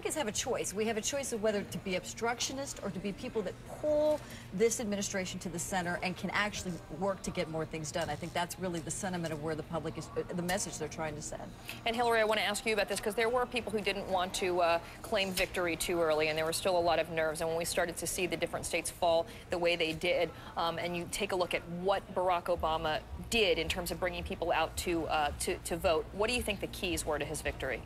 Republicans have a choice. We have a choice of whether to be obstructionist or to be people that pull this administration to the center and can actually work to get more things done. I think that's really the sentiment of where the public is, the message they're trying to send. And Hillary, I want to ask you about this because there were people who didn't want to claim victory too early, and there was still a lot of nerves. And when we started to see the different states fall the way they did, and you take a look at what Barack Obama did in terms of bringing people out to vote, what do you think the keys were to his victory?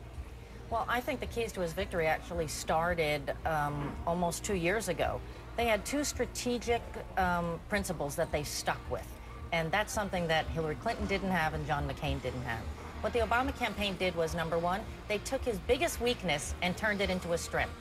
Well, I think the keys to his victory actually started almost 2 years ago. They had two strategic principles that they stuck with, and that's something that Hillary Clinton didn't have and John McCain didn't have. What the Obama campaign did was, number one, they took his biggest weakness and turned it into a strength.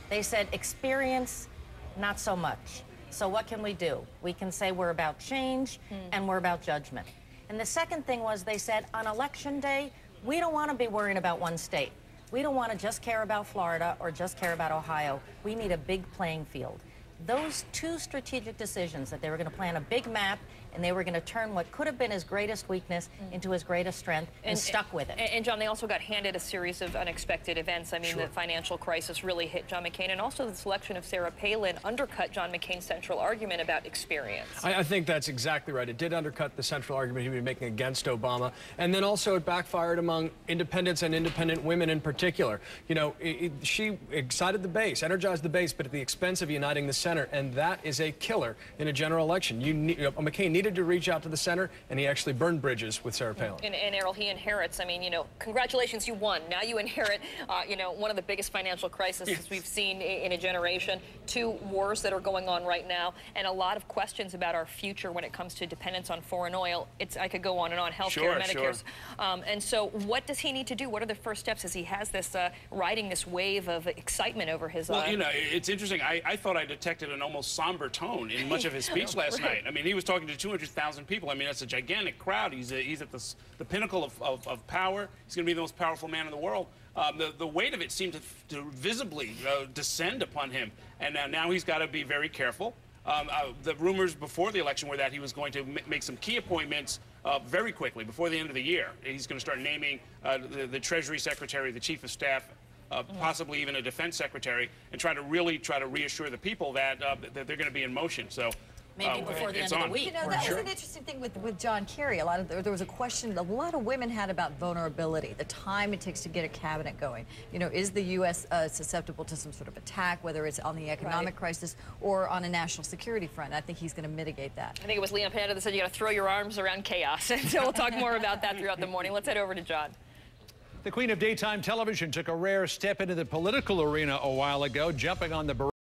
They said, experience, not so much. So what can we do? We can say we're about change and we're about judgment. And the second thing was they said, on election day, we don't want to be worrying about one state. We don't want to just care about Florida or just care about Ohio. We need a big playing field. Those two strategic decisions, that they were going to plan a big map and they were going to turn what could have been his greatest weakness into his greatest strength, and stuck with it. And John, they also got handed a series of unexpected events. I mean, the financial crisis really hit John McCain, and also the selection of Sarah Palin undercut John McCain's central argument about experience. I think that's exactly right. It did undercut the central argument he was making against Obama, and then also it backfired among independents and independent women in particular. You know, she excited the base, energized the base, but at the expense of uniting the center, and that is a killer in a general election. McCain needed to reach out to the center, and he actually burned bridges with Sarah Palin. And Errol, he inherits, I mean, you know, congratulations, you won. Now you inherit, you know, one of the biggest financial crises we've seen in a generation, two wars that are going on right now, and a lot of questions about our future when it comes to dependence on foreign oil. I could go on and on, healthcare, Medicare. And so what does he need to do? What are the first steps as he has this, riding this wave of excitement over his... Well, you know, it's interesting. I thought I detected an almost somber tone in much of his speech last night. I mean, he was talking to 200,000 people. I mean, that's a gigantic crowd. He's at the pinnacle of power. He's going to be the most powerful man in the world. The weight of it seemed to visibly descend upon him, and now he's got to be very careful. The rumors before the election were that he was going to make some key appointments very quickly, before the end of the year. He's going to start naming the Treasury Secretary, the Chief of Staff, possibly even a Defense Secretary, and try to reassure the people that they're going to be in motion. So. Maybe before the end of the week. You know, that was an interesting thing with John Kerry. There was a question a lot of women had about vulnerability, the time it takes to get a cabinet going. You know, is the U.S. Susceptible to some sort of attack, whether it's on the economic crisis or on a national security front? I think he's going to mitigate that. I think it was Leon Panetta that said you got to throw your arms around chaos. And so we'll talk more about that throughout the morning. Let's head over to John. The queen of daytime television took a rare step into the political arena a while ago, jumping on the